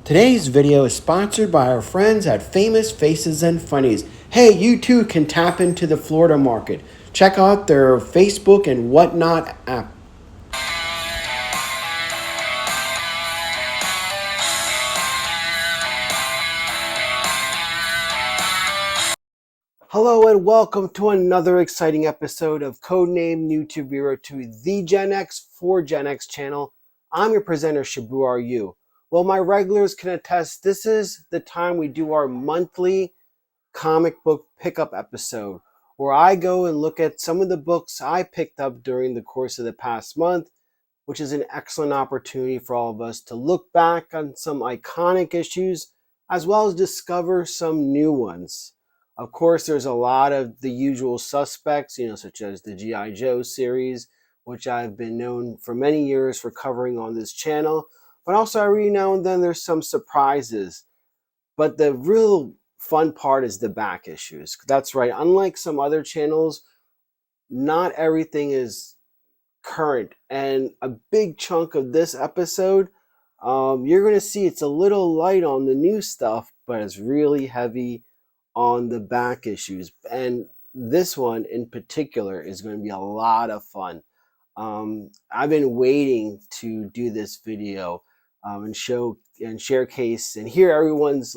Today's video is sponsored by our friends at Famous Faces and Funnies. Hey, you too can tap into the Florida market. Check out their Facebook and whatnot app. Hello and welcome to another exciting episode of Codename New to Vero to the Gen X for Gen X channel. I'm your presenter, Shabu Are You. Well, my regulars can attest this is the time we do our monthly comic book pickup episode where I go and look at some of the books I picked up during the course of the past month, which is an excellent opportunity for all of us to look back on some iconic issues as well as discover some new ones. Of course, there's a lot of the usual suspects, such as the GIJOE series, which I've been known for many years for covering on this channel. But also every now and then there's some surprises. But the real fun part is the back issues. That's right. Unlike some other channels, not everything is current. And a big chunk of this episode, you're going to see it's a little light on the new stuff, but it's really heavy on the back issues. And this one in particular is going to be a lot of fun. I've been waiting to do this video and show and share case and hear everyone's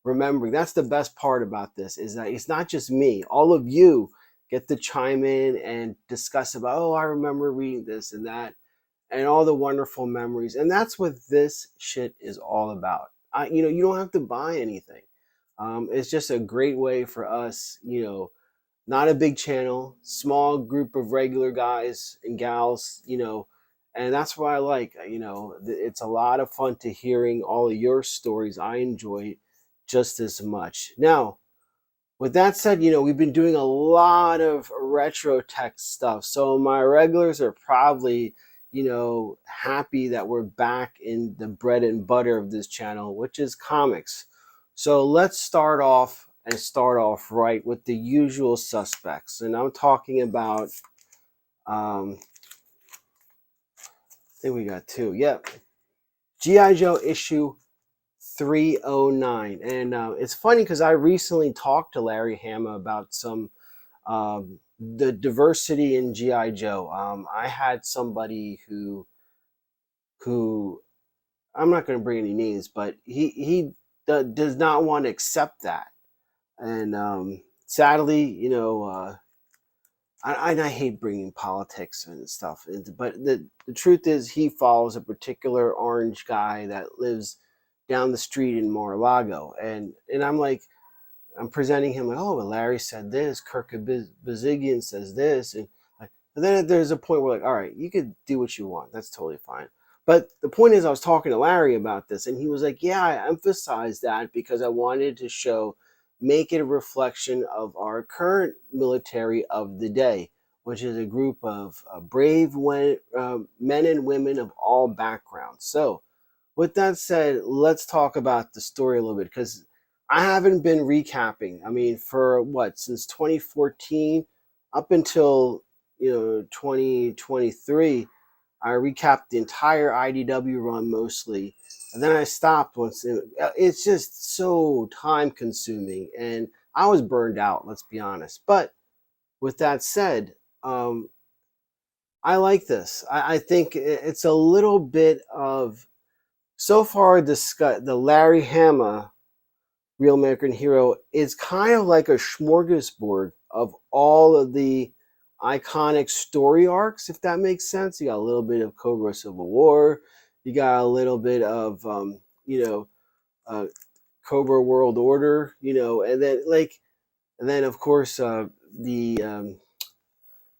remembering. That's the best part about this, is that it's not just me. All of you get to chime in and discuss about, oh, I remember reading this and that and all the wonderful memories. And that's what this shit is all about. You don't have to buy anything. It's just a great way for us, not a big channel, small group of regular guys and gals, and that's what I like. It's a lot of fun to hearing all of your stories. I enjoy it just as much. Now, with that said, we've been doing a lot of retro tech stuff. So my regulars are probably, happy that we're back in the bread and butter of this channel, which is comics. So let's start off right with the usual suspects. And I'm talking about, I think we got two. Yep. G.I. Joe issue 309. And it's funny because I recently talked to Larry Hama about some the diversity in G.I. Joe. I had somebody who I'm not going to bring any names, but he does not want to accept that. And sadly, I hate bringing politics and stuff, but the truth is he follows a particular orange guy that lives down the street in Mar-a-Lago. And I'm like, I'm presenting him like, oh, well, Larry said this, Kirk Bazigian says this. And then there's a point where like, all right, you could do what you want. That's totally fine. But the point is I was talking to Larry about this, and he was like, yeah, I emphasized that because I wanted to make it a reflection of our current military of the day, which is a group of brave men and women of all backgrounds. So with that said, let's talk about the story a little bit, because I haven't been recapping. I mean, for what, since 2014 up until 2023, I recapped the entire IDW run mostly, and then I stopped once. It's just so time consuming, and I was burned out, let's be honest. But with that said, I like this. I think it's a little bit of, so far, the Larry Hama Real American Hero is kind of like a smorgasbord of all of the iconic story arcs, if that makes sense. You got a little bit of Cobra Civil War, you got a little bit of uh, Cobra World Order, and then of course the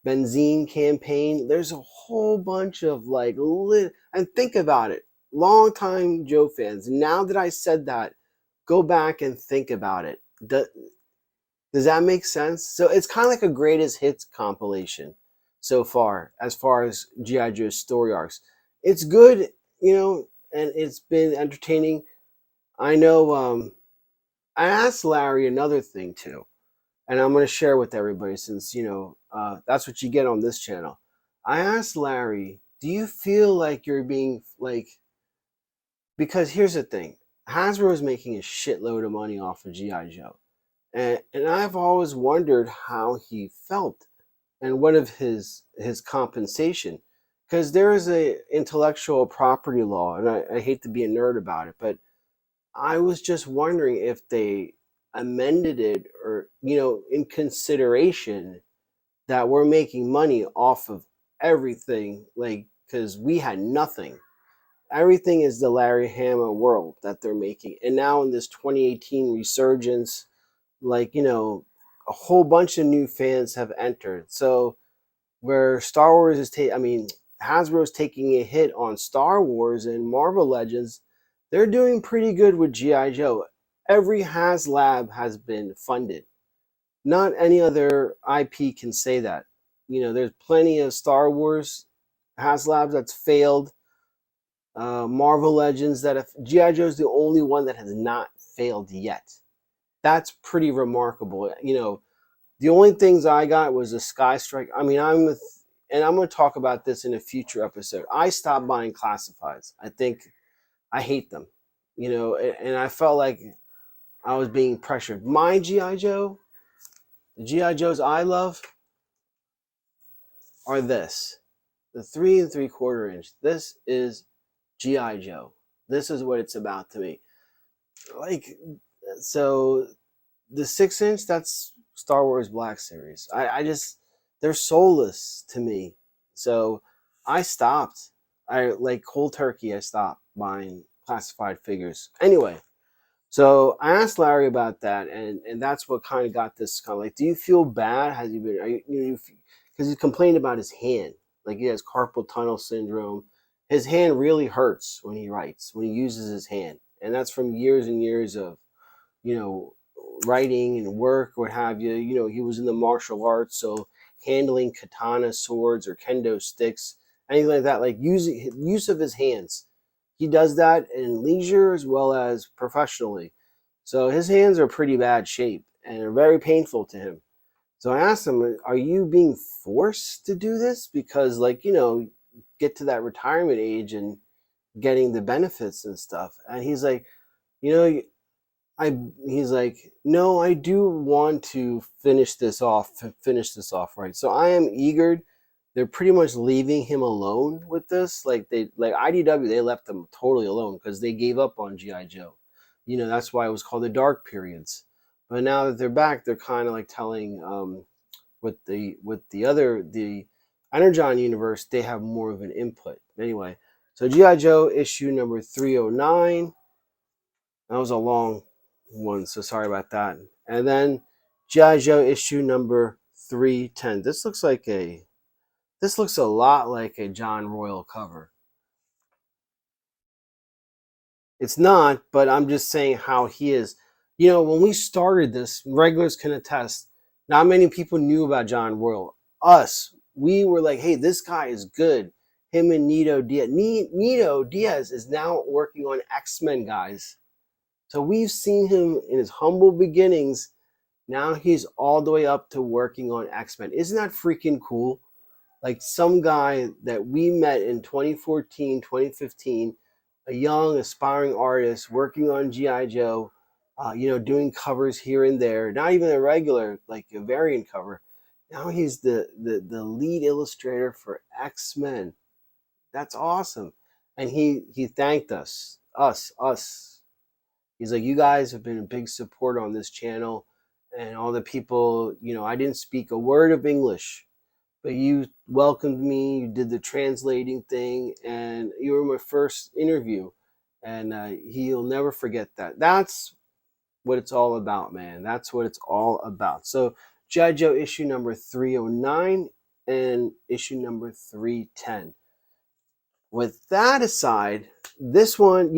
Benzene campaign. There's a whole bunch of and think about it, long time Joe fans. Now that I said that, go back and think about it. Does that make sense? So it's kind of like a greatest hits compilation so far as G.I. Joe's story arcs. It's good, and it's been entertaining. I know. I asked Larry another thing too, and I'm going to share with everybody since that's what you get on this channel. I asked Larry, do you feel like you're being Because here's the thing, Hasbro is making a shitload of money off of G.I. Joe. And I've always wondered how he felt and what of his compensation. Because there is a intellectual property law, and I hate to be a nerd about it, but I was just wondering if they amended it, or, in consideration that we're making money off of everything, like, because we had nothing. Everything is the Larry Hama world that they're making. And now in this 2018 resurgence, like, a whole bunch of new fans have entered. So where Star Wars is Hasbro's taking a hit on Star Wars and Marvel Legends, they're doing pretty good with G.I. Joe. Every HasLab has been funded. Not any other IP can say that. There's plenty of Star Wars HasLabs that's failed. Marvel Legends that have, G.I. Joe's the only one that has not failed yet. That's pretty remarkable. The only things I got was a Sky Strike. And I'm going to talk about this in a future episode. I stopped buying classifieds. I hate them, and I felt like I was being pressured. My G.I. Joe, the G.I. Joes I love are this, the 3 3/4 inch. This is G.I. Joe. This is what it's about to me. So the 6 inch, that's Star Wars Black Series. I just, they're soulless to me. So I stopped. Like cold turkey, I stopped buying classified figures. Anyway, so I asked Larry about that, and that's what kind of got this kind of like, do you feel bad? Has he been, because he complained about his hand. Like he has carpal tunnel syndrome. His hand really hurts when he writes, when he uses his hand. And that's from years and years of, writing and work, what have you. He was in the martial arts, so handling katana swords or kendo sticks, anything like that, like use of his hands. He does that in leisure as well as professionally. So his hands are pretty bad shape and are very painful to him. So I asked him, are you being forced to do this? Because get to that retirement age and getting the benefits and stuff. And he's like, he's like, no, I do want to finish this off right. So I am eager. They're pretty much leaving him alone with this. Like IDW, they left him totally alone because they gave up on G.I. Joe. That's why it was called the dark periods. But now that they're back, they're kind of like telling with the Energon universe, they have more of an input. Anyway, so G.I. Joe issue number 309. That was a long one, so sorry about that. And then G.I. Joe issue number 310. This looks a lot like a John Royal cover. It's not, but I'm just saying how he is. When we started this, regulars can attest, not many people knew about John Royal. We were like, hey, this guy is good. Him and Nito Diaz. Nito Diaz is now working on X-Men, guys. So we've seen him in his humble beginnings. Now he's all the way up to working on X-Men. Isn't that freaking cool? Like some guy that we met in 2014, 2015, a young aspiring artist working on G.I. Joe, doing covers here and there, not even a regular, like a variant cover. Now he's the lead illustrator for X-Men. That's awesome. And he thanked us. He's like, you guys have been a big support on this channel, and all the people, I didn't speak a word of English, but you welcomed me, you did the translating thing, and you were my first interview. And he'll never forget that. That's what it's all about, man. That's what it's all about. So G.I. Joe issue number 309 and issue number 310. With that aside, this one,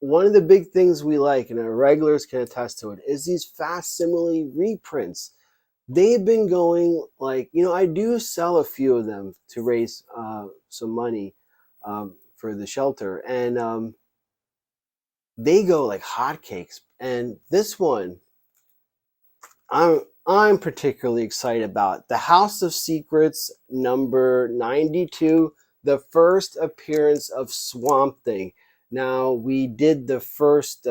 one of the big things we like, and our regulars can attest to it, is these facsimile reprints. They've been going like, I do sell a few of them to raise some money for the shelter. And they go like hotcakes. And this one, I'm particularly excited about. The House of Secrets number 92, the first appearance of Swamp Thing. Now, we did the first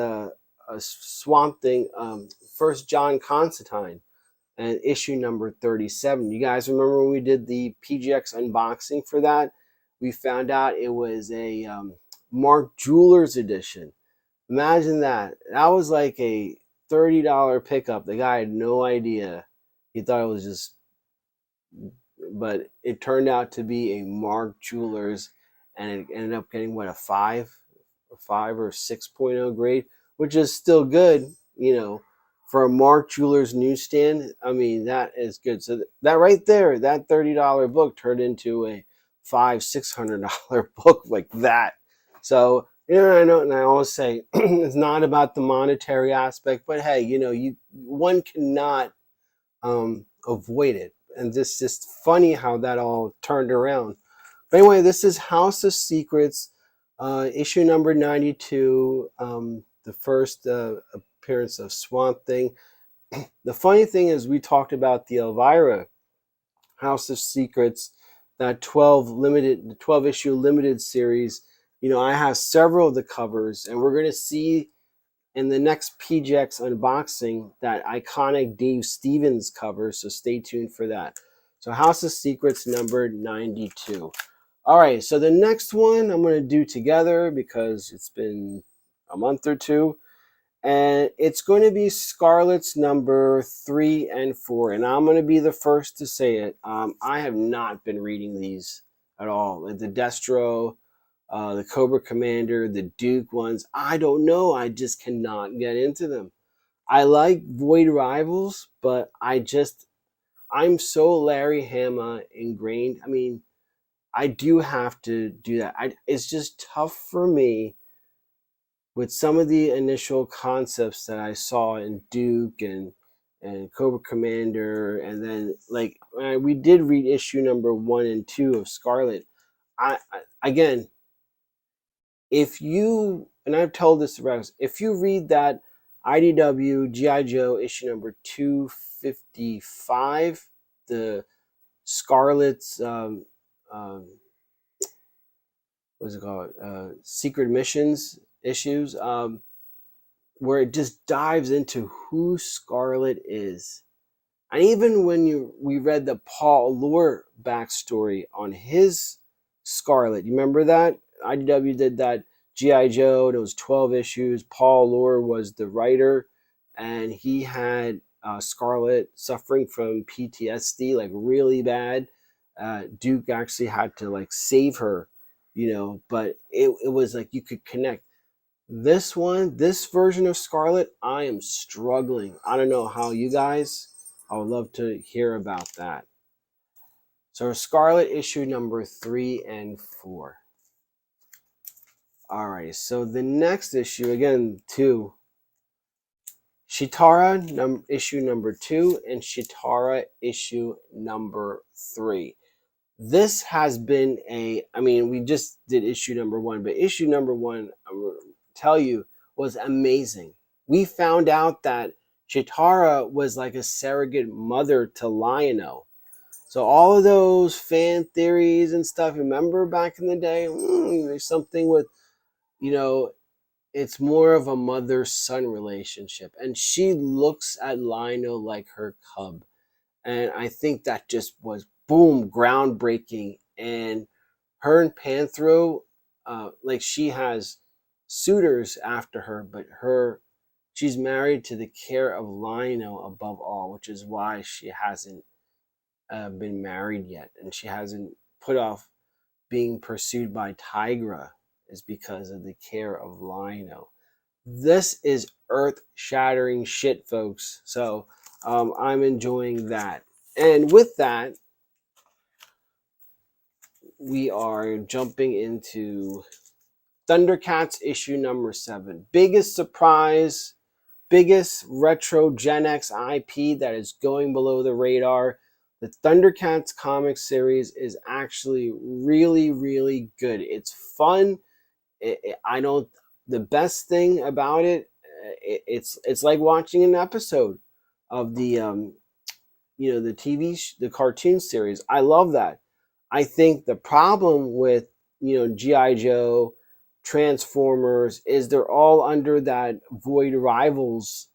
Swamp Thing, first John Constantine, and issue number 37. You guys remember when we did the PGX unboxing for that? We found out it was a Mark Jewelers edition. Imagine that. That was like a $30 pickup. The guy had no idea. He thought it was just, but it turned out to be a Mark Jewelers, and it ended up getting what, a 5 or 6.0 grade, which is still good, for a Mark Jewelers newsstand. I mean, that is good. So that right there, that $30 book turned into a $500-600 book like that. So I know, and I always say it's not about the monetary aspect, but hey, one cannot avoid it, and this is just funny how that all turned around. But anyway, this is House of Secrets, issue number 92, the first appearance of Swamp Thing. The funny thing is, we talked about the Elvira House of Secrets, that 12 issue limited series. I have several of the covers, and we're going to see in the next PGX unboxing that iconic Dave Stevens cover, so stay tuned for that. So House of Secrets number 92. All right, so the next one I'm going to do together because it's been a month or two, and it's going to be Scarlett's number 3 and 4, and I'm going to be the first to say it. I have not been reading these at all. The Destro, the Cobra Commander, the Duke ones, I don't know. I just cannot get into them. I like Void Rivals, but I'm so Larry Hama ingrained. I mean, I do have to do that. It's just tough for me with some of the initial concepts that I saw in Duke and Cobra Commander, and then like we did read issue number 1 and 2 of Scarlett. Again, if you, and I've told this to Rex, if you read that IDW GI Joe issue number 255, the Scarlett's what's it called? Secret Missions issues, where it just dives into who Scarlett is. And even when we read the Paul Allure backstory on his Scarlett, you remember that? IDW did that GI Joe, and it was 12 issues. Paul Allure was the writer, and he had Scarlett suffering from PTSD, like really bad. Duke actually had to like save her, but it was like you could connect. This version of Scarlett, I am struggling. I don't know how you guys, I would love to hear about that. So Scarlett issue number 3 and 4. Alright, so the next issue, again, 2. Chitara issue number 2 and Chitara issue number 3. This has been we just did issue number 1, but issue number 1, I'm going to tell you, was amazing. We found out that Chitara was like a surrogate mother to Lion-O. So all of those fan theories and stuff, remember back in the day, there's something with, it's more of a mother-son relationship. And she looks at Lion-O like her cub. And I think that just was, boom, groundbreaking. And her and Panthro, like she has suitors after her, but she's married to the care of Lion-O above all, which is why she hasn't been married yet, and she hasn't put off being pursued by Tigra, is because of the care of Lion-O. This is earth-shattering shit, folks. So I'm enjoying that. And with that, we are jumping into Thundercats issue number 7. Biggest surprise, biggest retro Gen X IP that is going below the radar. The Thundercats comic series is actually really, really good. It's fun. The best thing about it, it's like watching an episode of the the cartoon series. I love that. I think the problem with GI Joe, Transformers, is they're all under that Void Rivals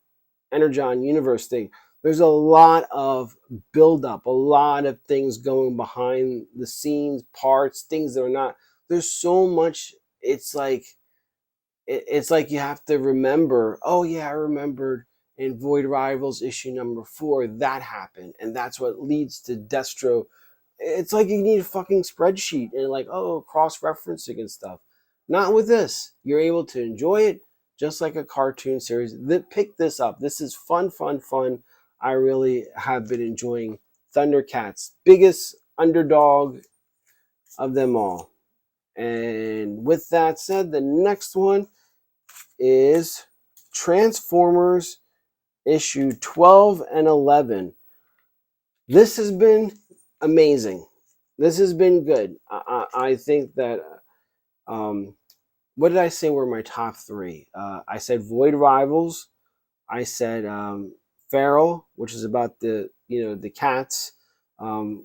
Energon universe thing. There's a lot of buildup, a lot of things going behind the scenes, parts, things that are not. There's so much. It's like you have to remember. Oh yeah, I remembered in Void Rivals issue number 4 that happened, and that's what leads to Destro. It's like you need a fucking spreadsheet and like, oh, cross-referencing and stuff. Not with this. You're able to enjoy it just like a cartoon series. Pick this up. This is fun, fun, fun. I really have been enjoying Thundercats. Biggest underdog of them all. And with that said, the next one is Transformers issue 12 and 11. This has been amazing. This has been good. I think that what did I say were my top 3? I said Void Rivals. I said Feral, which is about the cats. What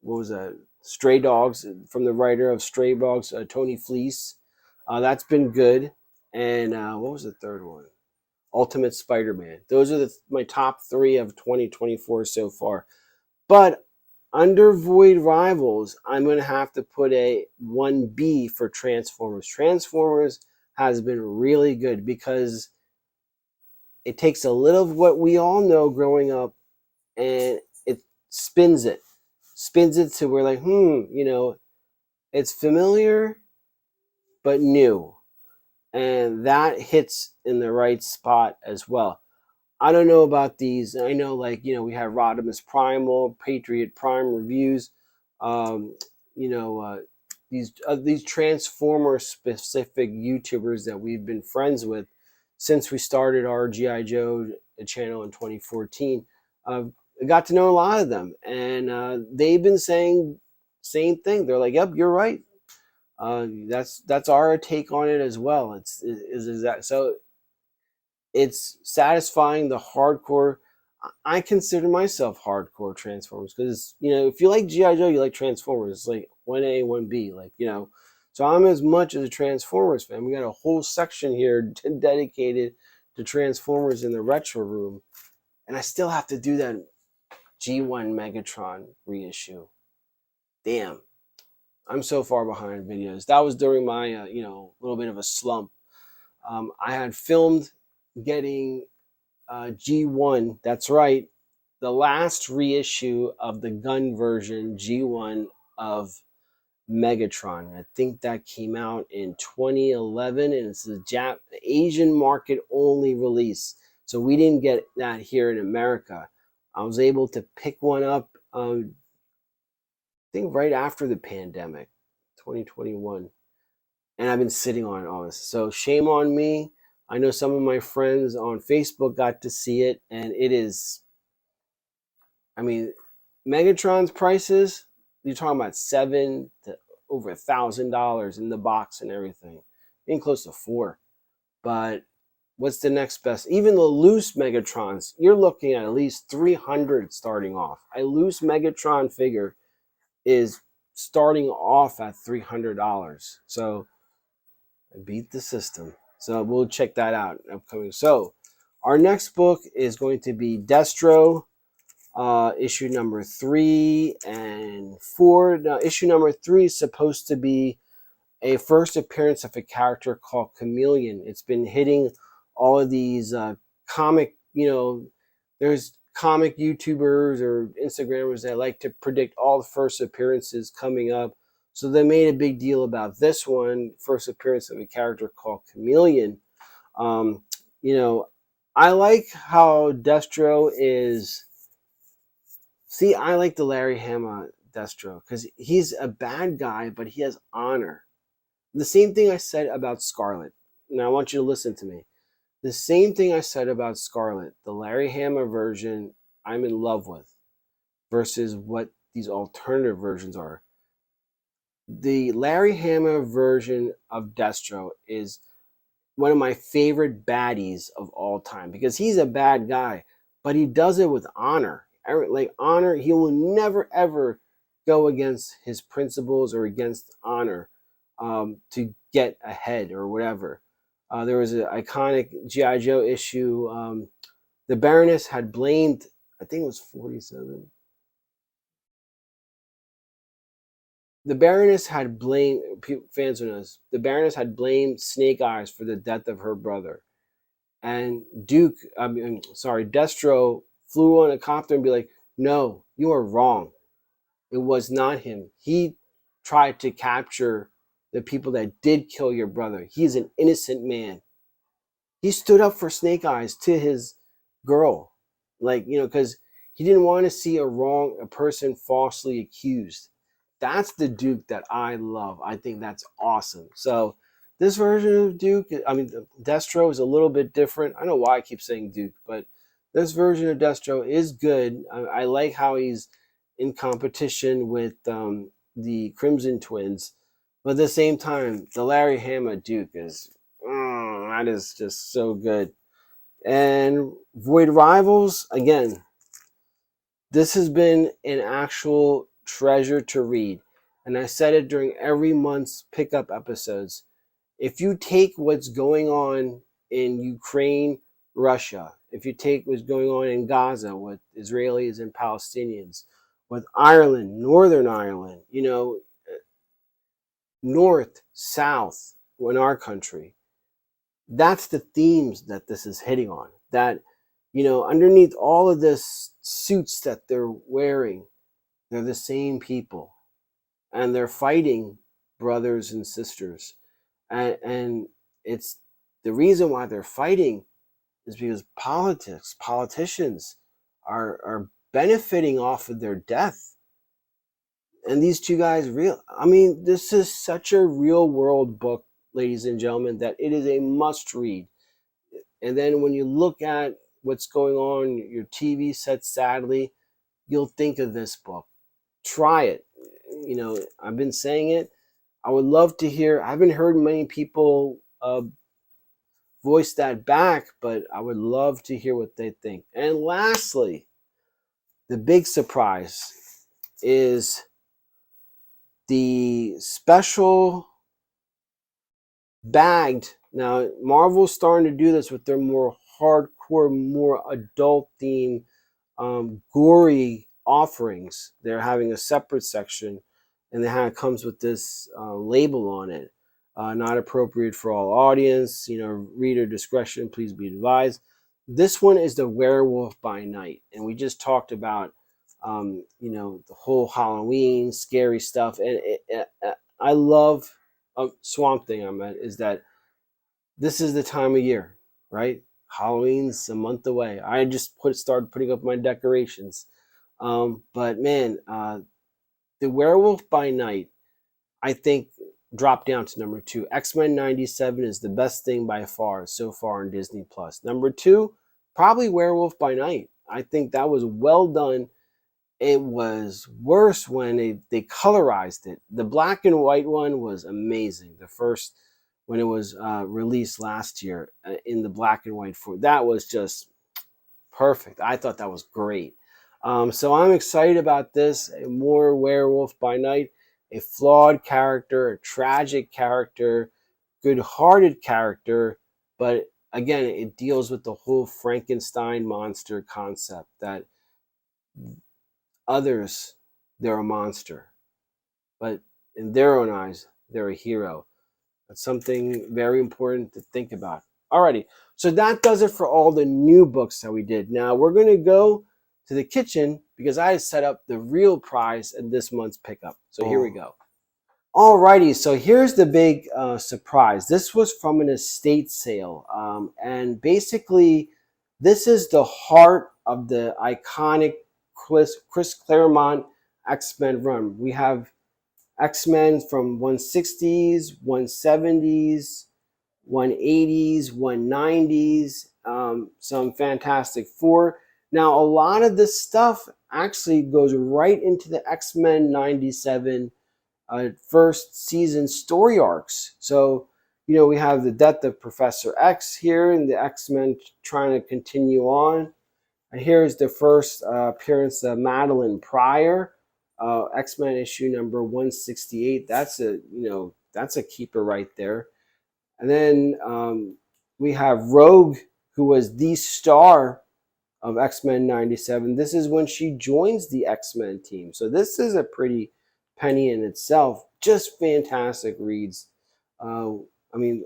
was that? Stray Dogs, from the writer of Stray Dogs, Tony Fleece. That's been good. And what was the third one? Ultimate Spider-Man. Those are my top 3 of 2024 so far. But under Void Rivals, I'm going to have to put a 1B for Transformers. Transformers has been really good because it takes a little of what we all know growing up and it spins it to where like, it's familiar but new. And that hits in the right spot as well. I don't know about these. I know, we have Rodimus Primal, Patriot Prime reviews. These Transformer specific YouTubers that we've been friends with since we started our GI Joe channel in 2014. I got to know a lot of them, and they've been saying same thing. They're like, "Yep, you're right. That's our take on it as well." Is that so? It's satisfying the hardcore. I consider myself hardcore Transformers because, if you like G.I. Joe, you like Transformers. It's like 1A, 1B, So I'm as much as a Transformers fan. We got a whole section here dedicated to Transformers in the retro room. And I still have to do that G1 Megatron reissue. Damn. I'm so far behind videos. That was during my, little bit of a slump. I had filmed getting G1, that's right, the last reissue of the gun version G1 of Megatron. I think that came out in 2011, and it's a Asian market only release. So we didn't get that here in America. I was able to pick one up, I think right after the pandemic, 2021. And I've been sitting on it all this. So shame on me. I know some of my friends on Facebook got to see it, and it is, Megatron's prices, you're talking about $700 to over $1,000 in the box and everything, being close to $400. But what's the next best? Even the loose Megatrons, you're looking at least $300 starting off. A loose Megatron figure is starting off at $300. So I beat the system. So we'll check that out upcoming. So our next book is going to be Destro, issue number 3 and 4. Now, issue number 3 is supposed to be a first appearance of a character called Chameleon. It's been hitting all of these comic, there's comic YouTubers or Instagrammers that like to predict all the first appearances coming up. So they made a big deal about this one, first appearance of a character called Chameleon. I like how Destro is. See, I like the Larry Hama Destro because he's a bad guy, but he has honor. The same thing I said about Scarlett. Now I want you to listen to me. The same thing I said about Scarlett, the Larry Hama version, I'm in love with, versus what these alternative versions are. The Larry Hama version of Destro is one of my favorite baddies of all time because he's a bad guy, but he does it with honor. Like honor, he will never ever go against his principles or against honor. to get ahead or whatever. There was an iconic GI Joe issue. The Baroness had blamed, I think it was 47. The Baroness had blamed, fans will know, the Baroness had blamed Snake Eyes for the death of her brother. And Destro flew on a copter and be like, no, you are wrong. It was not him. He tried to capture the people that did kill your brother. He is an innocent man. He stood up for Snake Eyes to his girl. Like, because he didn't want to see a person falsely accused. That's the Duke that I love. I think that's awesome. So this version of Duke, Destro is a little bit different. I don't know why I keep saying Duke, but this version of Destro is good. I like how he's in competition with the Crimson Twins. But at the same time, the Larry Hama Duke that is just so good. And Void Rivals, again, this has been an actual treasure to read. And I said it during every month's pickup episodes. If you take what's going on in Ukraine, Russia, if you take what's going on in Gaza with Israelis and Palestinians, with Ireland, Northern Ireland, North, South, in our country, that's the themes that this is hitting on. That, underneath all of this suits that they're wearing, they're the same people. And they're fighting brothers and sisters. And it's the reason why they're fighting is because politicians are benefiting off of their death. And these two guys, this is such a real world book, ladies and gentlemen, that it is a must read. And then when you look at what's going on, your TV set, sadly, you'll think of this book. Try it. I've been saying it. I would love to hear. I haven't heard many people voice that back, but I would love to hear what they think. And lastly, the big surprise is the special bagged. Now, Marvel's starting to do this with their more hardcore, more adult theme, gory offerings. They're having a separate section, and it comes with this label on it. Not appropriate for all audience. Reader discretion, please be advised. This one is the Werewolf by Night, and we just talked about, the whole Halloween scary stuff. And I love Swamp Thing. Is that this is the time of year, right? Halloween's a month away. I just started putting up my decorations. But man, the Werewolf by Night, I think, dropped down to number 2. X-Men 97 is the best thing by far so far on Disney Plus. Number 2, probably Werewolf by Night. I think that was well done. It was worse when they colorized it. The black and white one was amazing. The first, when it was released last year in the black and white form, that was just perfect. I thought that was great. So I'm excited about this. More Werewolf by Night. A flawed character, a tragic character, good-hearted character, but again, it deals with the whole Frankenstein monster concept, that others, they're a monster, but in their own eyes, they're a hero. That's something very important to think about. Alrighty, so that does it for all the new books that we did. Now we're going to go to the kitchen because I set up the real prize in this month's pickup. So here we go. Alrighty, so here's the big surprise. This was from an estate sale, and basically this is the heart of the iconic Chris Claremont XMen run. We have X-Men from 160s, 170s, 180s, 190s, some Fantastic Four. Now, a lot of this stuff actually goes right into the X-Men 97 first season story arcs. So, we have the death of Professor X here, and the X-Men trying to continue on. And here's the first appearance of Madeline Pryor, X-Men issue number 168. That's a that's a keeper right there. And then we have Rogue, who was the star of X-Men 97. This is when she joins the X-Men team. So this is a pretty penny in itself. Just fantastic reads. I mean,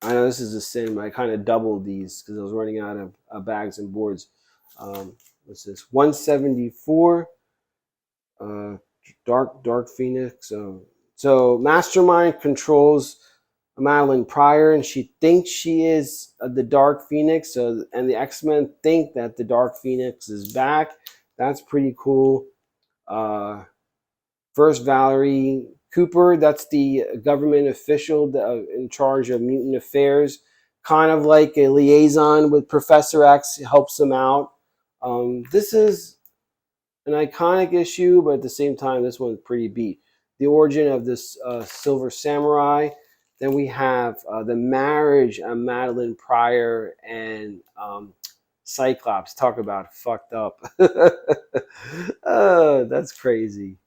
I know this is a sin, but I kind of doubled these because I was running out of bags and boards. What's this? 174. Dark Phoenix. So Mastermind controls Madeline Pryor, and she thinks she is the Dark Phoenix. So, and the X-Men think that the Dark Phoenix is back. That's pretty cool. First, Valerie Cooper. That's the government official in charge of mutant affairs. Kind of like a liaison with Professor X, helps him out. This is an iconic issue, but at the same time, this one's pretty beat. The origin of this Silver Samurai. Then we have the marriage of Madeline Pryor and Cyclops. Talk about fucked up. Oh, that's crazy.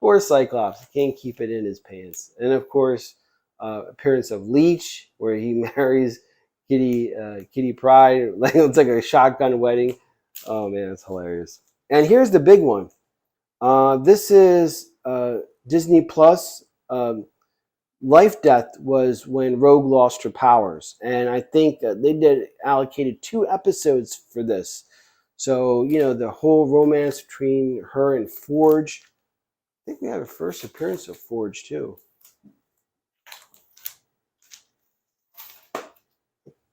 Poor Cyclops. He can't keep it in his pants. And of course, appearance of Leech, where he marries Kitty Pryde. Like, it's like a shotgun wedding. Oh man, it's hilarious. And here's the big one. This is Disney Plus. Life Death was when Rogue lost her powers, and I think they allocated 2 episodes for this. So the whole romance between her and Forge. I think we have a first appearance of Forge too.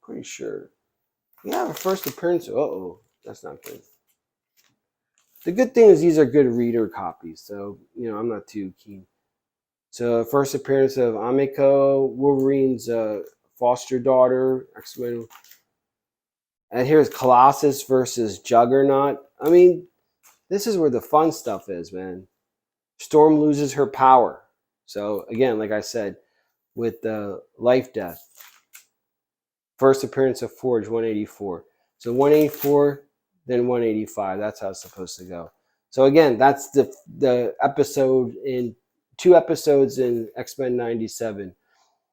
Pretty sure we have a first appearance. That's not good. The good thing is these are good reader copies, so I'm not too keen. So first appearance of Amiko, Wolverine's foster daughter, X-Men. And here's Colossus versus Juggernaut. I mean, this is where the fun stuff is, man. Storm loses her power. So again, like I said, with the Life Death. First appearance of Forge, 184. So 184, then 185. That's how it's supposed to go. So again, that's the episode in 2 episodes in X-Men 97.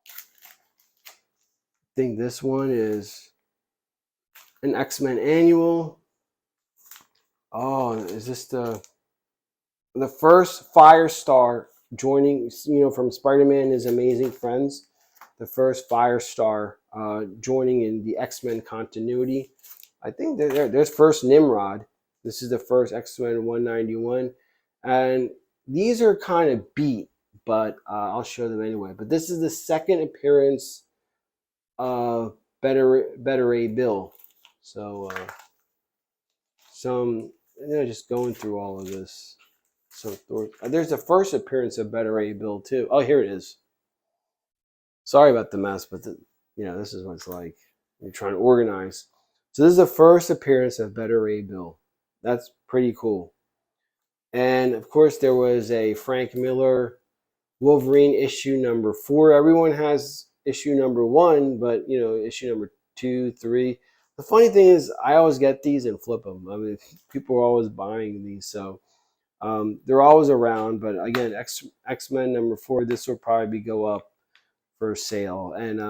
I think this one is an X-Men annual. Oh, is this the first Firestar joining, from Spider-Man His Amazing Friends? The first Firestar joining in the X-Men continuity. I think there's first Nimrod. This is the first X-Men 191. And these are kind of beat, but I'll show them anyway. But this is the second appearance of Better Ray Bill. So just going through all of this. So there's the first appearance of Better Ray Bill too. Oh, here it is. Sorry about the mess, but this is what it's like. You're trying to organize. So this is the first appearance of Better Ray Bill. That's pretty cool. And of course, there was a Frank Miller Wolverine issue number 4. Everyone has issue number 1, but issue number 2, 3. The funny thing is, I always get these and flip them. I mean, people are always buying these, so they're always around. But again, X-Men number 4. This will probably go up for sale, and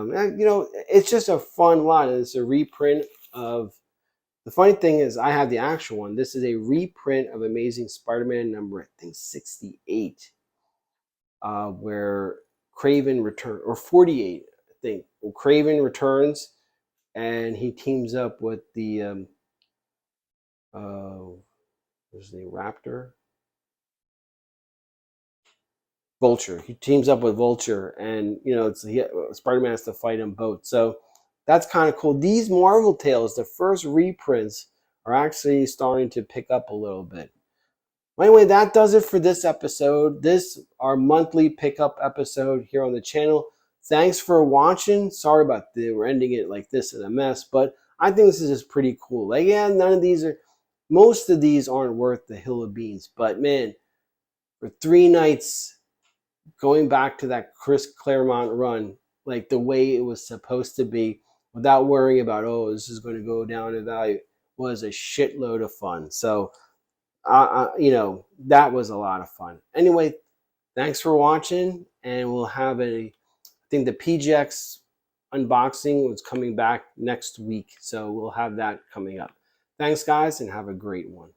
it's just a fun line. It's a reprint of. The funny thing is, I have the actual one. This is a reprint of Amazing Spider-Man number, I think, 68, where Kraven returns, or 48, I think. Well, Kraven returns, and he teams up with the what's the Raptor? Vulture. He teams up with Vulture, and Spider-Man has to fight them both. So that's kind of cool. These Marvel Tales, the first reprints, are actually starting to pick up a little bit. Anyway, that does it for this episode. This our monthly pickup episode here on the channel. Thanks for watching. Sorry about we're ending it like this in a mess, but I think this is just pretty cool. Like, yeah, most of these aren't worth the hill of beans, but man, for 3 nights, going back to that Chris Claremont run, like the way it was supposed to be, without worrying about, this is going to go down in value, was a shitload of fun. So, that was a lot of fun. Anyway, Thanks for watching, and we'll have I think the PGX unboxing was coming back next week, so we'll have that coming up. Thanks, guys, and have a great one.